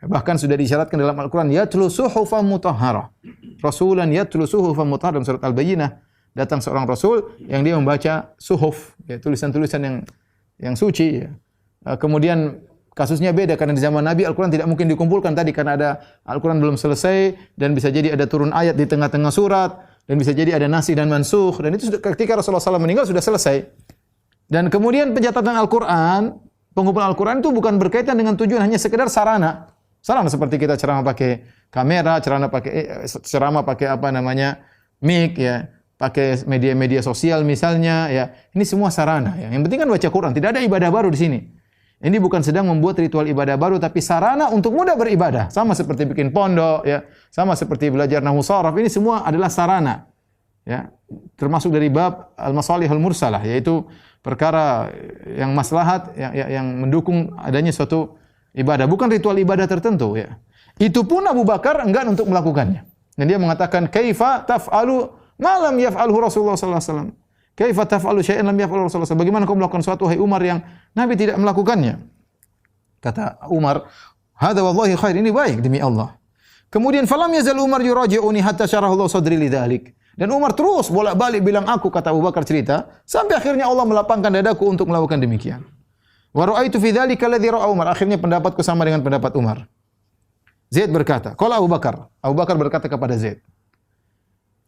Bahkan sudah disyaratkan dalam Al-Quran, yatlu suhufan mutahharah. Rasulan yatlu suhufan mutahharah, dalam surat Al-Bayyinah. Datang seorang rasul yang dia membaca suhuf, ya, tulisan-tulisan yang suci, ya. Kemudian kasusnya beda karena di zaman Nabi Al-Quran tidak mungkin dikumpulkan tadi karena ada Al-Quran belum selesai dan bisa jadi ada turun ayat di tengah-tengah surat dan bisa jadi ada nasikh dan mansukh, dan itu sudah ketika Rasulullah SAW meninggal sudah selesai. Dan kemudian pencatatan Al-Quran, pengumpulan Al-Quran itu bukan berkaitan dengan tujuan hanya sekedar sarana. Sarana seperti kita ceramah pakai kamera, ceramah pakai apa namanya, mic, ya, pakai media-media sosial misalnya, ya. Ini semua sarana, ya. Yang penting kan baca Quran, tidak ada ibadah baru di sini. Ini bukan sedang membuat ritual ibadah baru, tapi sarana untuk mudah beribadah. Sama seperti bikin pondok, ya. Sama seperti belajar nahwu sharaf. Ini semua adalah sarana, ya. Termasuk dari bab al-masalihul mursalah, yaitu perkara yang maslahat, yang mendukung adanya suatu ibadah, bukan ritual ibadah tertentu, ya. Itu pun Abu Bakar enggan untuk melakukannya. Dan dia mengatakan, "Kaifa taf'alu ma lam yaf'alhu Rasulullah sallallahu alaihi wasallam?" Kaifa taf'alu syai'an lam yaf'alhu Rasulullah sallallahu alaihi wasallam? Bagaimana kau melakukan sesuatu wahai Umar yang Nabi tidak melakukannya? Kata Umar, "Hadza wallahi khair." Ini baik demi Allah. Kemudian falam yazal Umar yuraji'uni hatta syarahallahu sadri lidzalik. Dan Umar terus bolak-balik bilang aku, kata Abu Bakar cerita, sampai akhirnya Allah melapangkan dadaku untuk melakukan demikian. Wa ra'aitu fi dzalika alladhi ra'a Umar. Akhirnya pendapatku sama dengan pendapat Umar. Zaid berkata, qala Abu Bakar. Abu Bakar berkata kepada Zaid.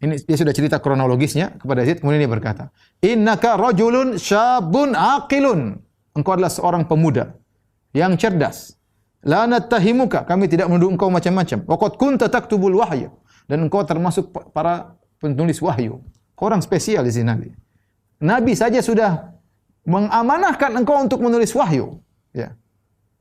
Ini dia sudah cerita kronologisnya kepada Zaid, kemudian dia berkata, "Innaka rajulun syabun aqilun." Engkau adalah seorang pemuda yang cerdas. La nattahimuka, kami tidak menuduh engkau macam-macam. Wa qad kunta taktubul wahya, dan engkau termasuk para penulis wahyu. Kau orang spesial di sini Nabi. Nabi saja sudah mengamanahkan engkau untuk menulis wahyu, ya.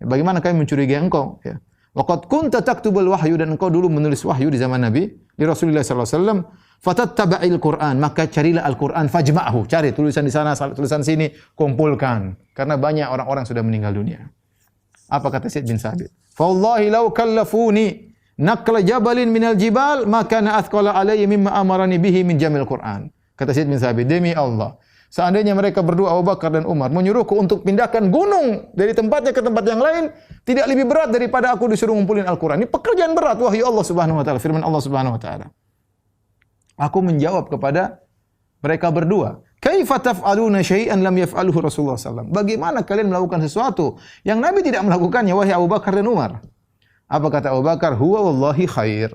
Bagaimana kami mencurigai engkau, ya. Wa qad kunta taktubul wahyu, dan engkau dulu menulis wahyu di zaman Nabi, di Rasulullah sallallahu alaihi wasallam. Fatattaba'il Qur'an, maka carilah Al-Qur'an, fajma'hu, cari tulisan di sana, tulisan sini, kumpulkan, karena banyak orang-orang sudah meninggal dunia. Apa kata Zaid bin Thabit? Fa wallahi law kallafuni naqla jabalin minal jibal ma kana athqala alayya mimma amarani bihi min jamil Qur'an. Kata Zaid bin Thabit, demi Allah, seandainya mereka berdua Abu Bakar dan Umar menyuruhku untuk pindahkan gunung dari tempatnya ke tempat yang lain, tidak lebih berat daripada aku disuruh ngumpulin Al-Qur'an. Ini pekerjaan berat, wahyu Allah Subhanahu wa taala, firman Allah Subhanahu wa taala. Aku menjawab kepada mereka berdua, "Kaifa taf'aluna syai'an lam yaf'alhu Rasulullah sallallahu alaihi wasallam?" Bagaimana kalian melakukan sesuatu yang Nabi tidak melakukannya, wahai Abu Bakar dan Umar? Apa kata Abu Bakar? "Huwa wallahi khair."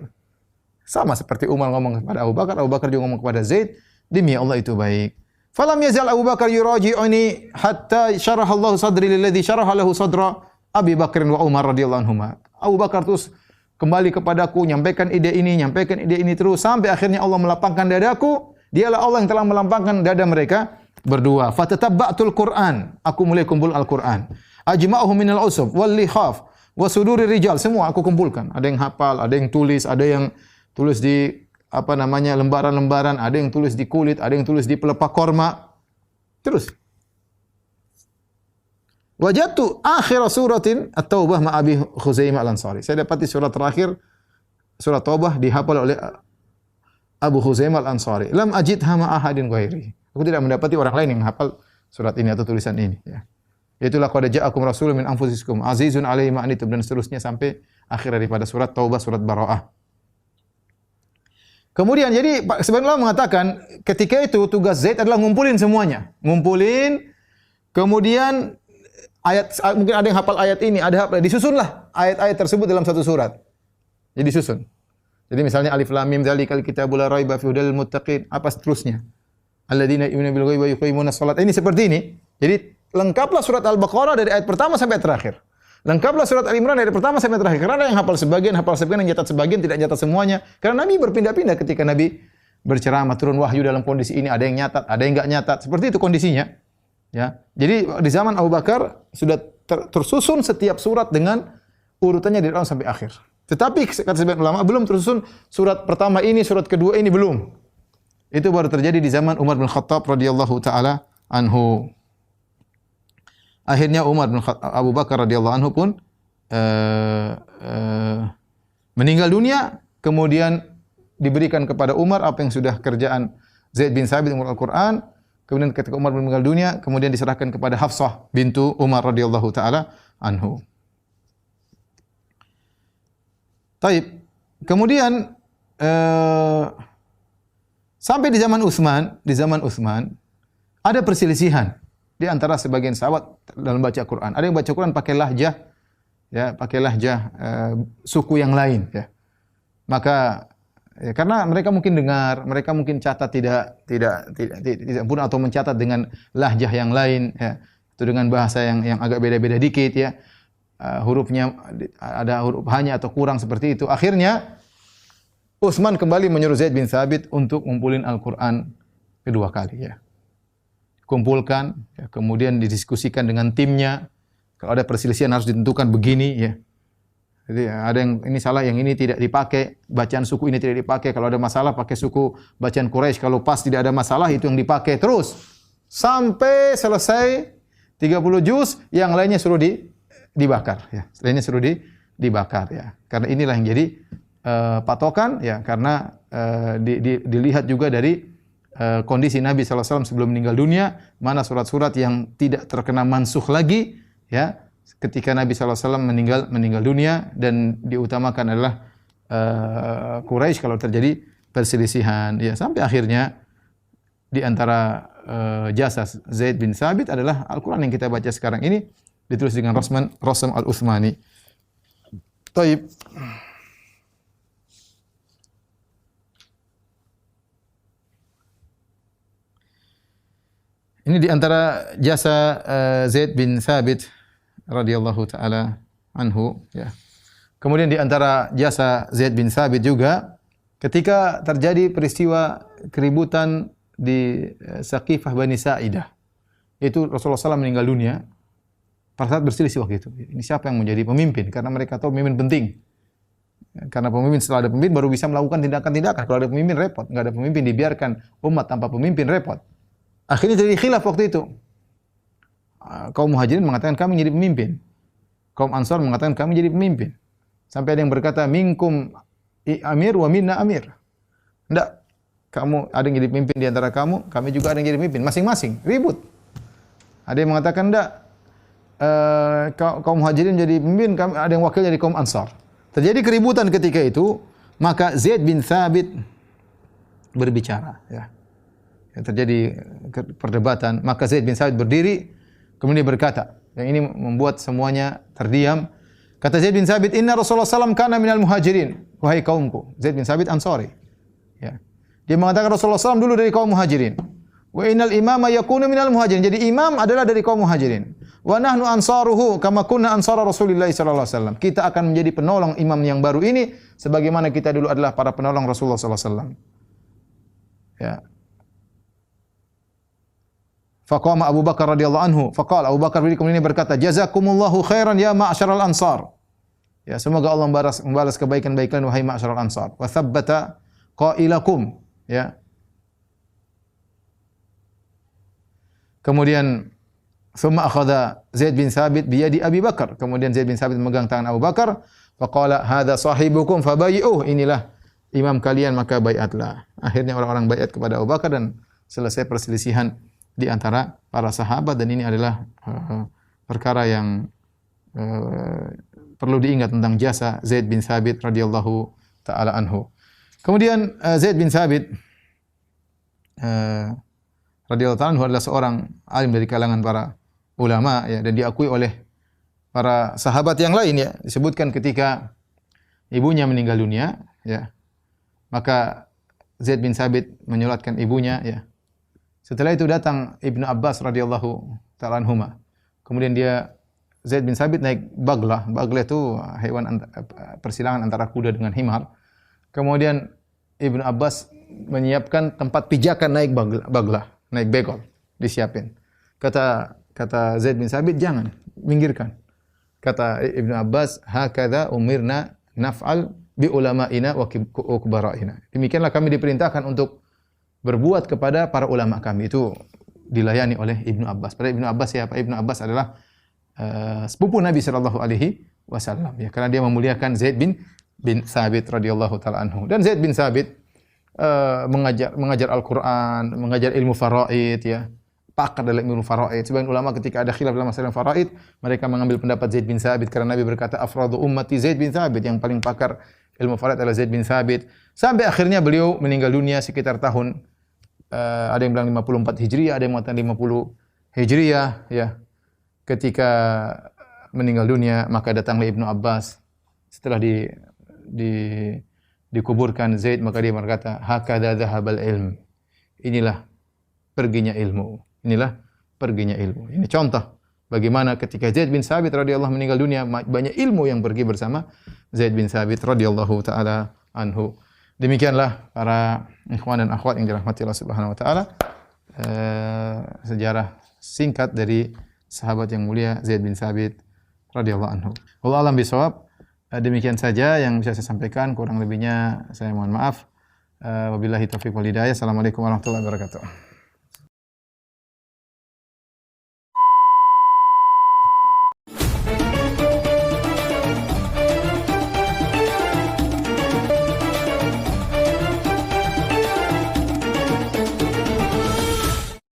Sama seperti Umar ngomong kepada Abu Bakar juga ngomong kepada Zaid, demi Allah itu baik. Falam yazal Abu Bakar yuraji'uni hatta syaraha Allah sadri lilladzi syaraha lahu sadra Abi Bakr wa Umar radhiyallahu anhuma. Abu Bakar terus kembali kepadaku, nyampaikan ide ini terus sampai akhirnya Allah melapangkan dadaku. Dialah Allah yang telah melapangkan dada mereka berdua. Fatatabba'tul Qur'an, aku mulai kumpul Al-Qur'an. Ajma'uhu minal usub wal likhaf wa suduri rijal, semua aku kumpulkan. Ada yang hafal, ada yang tulis, ada yang tulis di apa namanya lembaran-lembaran, ada yang tulis di kulit, ada yang tulis di pelepah korma. Terus wajadtu akhir suratin At-Taubah ma Abi Khuzaimah Al-Ansari. Saya dapati surat terakhir, surat Taubah dihafal oleh Abu Khuzaimah Al-Ansari. Lam ajidha ma ahadin ghairi. Aku tidak mendapati orang lain yang hafal surat ini atau tulisan ini, ya. Itulah qad ja'akum rasulun min anfusikum azizun 'alaihi ma anittum, dan seterusnya sampai akhir daripada surat Taubah, surat Bara'ah. Kemudian jadi sebenarnya Allah mengatakan ketika itu tugas Zaid adalah ngumpulin semuanya. Ngumpulin, kemudian mungkin ada yang hafal ayat ini, disusunlah ayat-ayat tersebut dalam satu surat. Jadi disusun. Jadi misalnya alif lam mim dzalikal kitabul la raiba fihi hudal muttaqin, apa seterusnya. Alladzina yu'minuna bil ghaibi wa yuqimuna shalat. Ini seperti ini. Jadi lengkaplah surat Al-Baqarah dari ayat pertama sampai terakhir. Lengkaplah surat Al-Imran dari pertama sampai terakhir. Karena ada yang hafal sebagian, yang nyatat sebagian, tidak nyatat semuanya. Karena Nabi berpindah-pindah ketika Nabi berceramah, turun wahyu dalam kondisi ini, ada yang nyatat, ada yang enggak nyatat. Seperti itu kondisinya. Ya. Jadi di zaman Abu Bakar sudah tersusun setiap surat dengan urutannya dari awal sampai akhir. Tetapi kata sebagian ulama belum tersusun surat pertama ini, surat kedua ini belum. Itu baru terjadi di zaman Umar bin Khattab radhiyallahu taala anhu. Akhirnya Abu Bakar radhiyallahu anhu pun meninggal dunia, kemudian diberikan kepada Umar apa yang sudah kerjaan Zaid bin Sabit umur Al-Qur'an. Kemudian ketika Umar meninggal dunia, kemudian diserahkan kepada Hafsah bintu Umar radhiyallahu taala anhu. Taib. Kemudian sampai di zaman Utsman ada perselisihan di antara sebagian sahabat dalam baca Quran. Ada yang baca Quran pakai lahjah, ya, suku yang lain, ya. Maka ya, karena mereka mungkin dengar, mereka mungkin catat tidak pun atau mencatat dengan lahjah yang lain, ya, atau dengan bahasa yang agak beda-beda dikit, ya. Hurufnya ada huruf hanya atau kurang seperti itu. Akhirnya Utsman kembali menyuruh Zaid bin Thabit untuk ngumpulin Al-Quran kedua kali, ya. Kumpulkan, ya, kemudian didiskusikan dengan timnya. Kalau ada perselisihan harus ditentukan begini, ya. Jadi ada yang ini salah, yang ini tidak dipakai, bacaan suku ini tidak dipakai. Kalau ada masalah pakai suku bacaan Quraisy, kalau pas tidak ada masalah itu yang dipakai. Terus sampai selesai 30 juz, yang lainnya suruh dibakar, ya. Lainnya suruh dibakar, ya. Karena inilah yang jadi patokan, ya, karena dilihat juga dari kondisi Nabi SAW sebelum meninggal dunia, mana surat-surat yang tidak terkena mansukh lagi, ya, ketika Nabi SAW meninggal dunia, dan diutamakan adalah Quraisy kalau terjadi perselisihan, ya, sampai akhirnya di antara jasa Zaid bin Thabit adalah Al-Quran yang kita baca sekarang ini ditulis dengan Rasm Al-Utsmani. Taib. Ini di antara jasa Zaid bin Thabit radhiyallahu taala anhu, ya. Kemudian di antara jasa Zaid bin Thabit juga ketika terjadi peristiwa keributan di Saqifah Bani Sa'idah. Itu Rasulullah SAW meninggal dunia. Pada saat berselisih waktu itu. Ini siapa yang menjadi pemimpin? Karena mereka tahu pemimpin penting. Karena pemimpin, setelah ada pemimpin baru bisa melakukan tindakan-tindakan. Kalau ada pemimpin repot. Enggak ada pemimpin dibiarkan umat tanpa pemimpin repot. Akhirnya jadi khilaf waktu itu. Kaum Muhajirin mengatakan kami jadi pemimpin. Kaum Ansar mengatakan kami jadi pemimpin. Sampai ada yang berkata minkum amir wa minna amir. Enggak. Kamu ada yang jadi pemimpin di antara kamu, kami juga ada yang jadi pemimpin. Masing-masing ribut. Ada yang mengatakan enggak. Kaum Muhajirin jadi pemimpin, kami ada yang wakil dari kaum Ansar. Terjadi keributan ketika itu, maka Zaid bin Thabit berbicara, ya. Terjadi perdebatan, maka Zaid bin Thabit berdiri kemudian berkata, yang ini membuat semuanya terdiam. Kata Zaid bin Thabit, "Inna Rasulullah SAW kana minal muhajirin." Wahai kaumku. Zaid bin Thabit Ansari, ya. Dia mengatakan Rasulullah SAW dulu dari kaum Muhajirin. Wa innal imama yakunu minal muhajirin. Jadi imam adalah dari kaum Muhajirin. Wa nahnu ansaruhu kama kunna ansara Rasulillah sallallahu alaihi wasallam. Kita akan menjadi penolong imam yang baru ini sebagaimana kita dulu adalah para penolong Rasulullah sallallahu alaihi wasallam. Ya. Faqama Abu Bakar radhiyallahu anhu, faqala Abu Bakar kemudian berkata, "Jazakumullahu khairan ya ma'syaral ansar." Ya, semoga Allah membalas kebaikan-baik kalian wahai ma'syaral ansar. Wa tsabbata qailakum, ya. Kemudian thumma akhadha Zaid bin Thabit bi yadi Abi Bakar. Kemudian Zaid bin Thabit memegang tangan Abu Bakar, faqala hadza sahibukum fabay'uh. Inilah imam kalian maka baiatlah. Akhirnya orang-orang baiat kepada Abu Bakar dan selesai perselisihan di antara para sahabat, dan ini adalah perkara yang perlu diingat tentang jasa Zaid bin Thabit radhiyallahu taala anhu. Kemudian Zaid bin Thabit radhiyallahu taala anhu adalah seorang alim dari kalangan para ulama ya, dan diakui oleh para sahabat yang lain ya. Disebutkan ketika ibunya meninggal dunia ya, maka Zaid bin Sabit menyolatkan ibunya ya. Setelah itu datang Ibnu Abbas radhiyallahu ta'ala anhuma. Kemudian Zaid bin Sabit naik baglah. Baglah itu hewan persilangan antara kuda dengan himar. Kemudian Ibnu Abbas menyiapkan tempat pijakan naik baglah, naik begol, disiapin. Kata Zaid bin Sabit, jangan, minggirkan. Kata Ibnu Abbas, hakadha umirna naf'al bi ulama'ina wa kubara'ina. Demikianlah kami diperintahkan untuk berbuat kepada para ulama kami. Itu dilayani oleh Ibnu Abbas. Pada Ibnu Abbas siapa? Ibnu Abbas adalah sepupu Nabi sallallahu alaihi wasallam ya, karena dia memuliakan Zaid bin Sabit radhiyallahu taala anhu. Dan Zaid bin Sabit mengajar Al-Qur'an, mengajar ilmu faraid ya. Pakar dalam ilmu faraid. Sebagian ulama ketika ada khilaf dalam masalah faraid, mereka mengambil pendapat Zaid bin Sabit karena Nabi berkata afradu ummati Zaid bin Sabit, yang paling pakar ilmu faraid adalah Zaid bin Sabit. Sampai akhirnya beliau meninggal dunia sekitar tahun ada yang bilang 54 Hijriah, ada yang mengatakan 50 Hijriah ya. Ketika meninggal dunia, maka datanglah Ibnu Abbas. Setelah dikuburkan Zaid, maka dia berkata, hakadha dhahabal ilm. Inilah perginya ilmu. Inilah perginya ilmu. Ini contoh bagaimana ketika Zaid bin Sabit radhiyallahu meninggal dunia, banyak ilmu yang pergi bersama Zaid bin Sabit radhiyallahu taala anhu. Demikianlah para ikhwan dan akhwat yang dirahmati Allah Subhanahu wa taala, sejarah singkat dari sahabat yang mulia Zaid bin Sabit radhiyallahu anhu. Wallahu a'lam bishawab. Demikian saja yang bisa saya sampaikan, kurang lebihnya saya mohon maaf. Wabillahi taufiq wal hidayah. Assalamualaikum warahmatullahi wabarakatuh.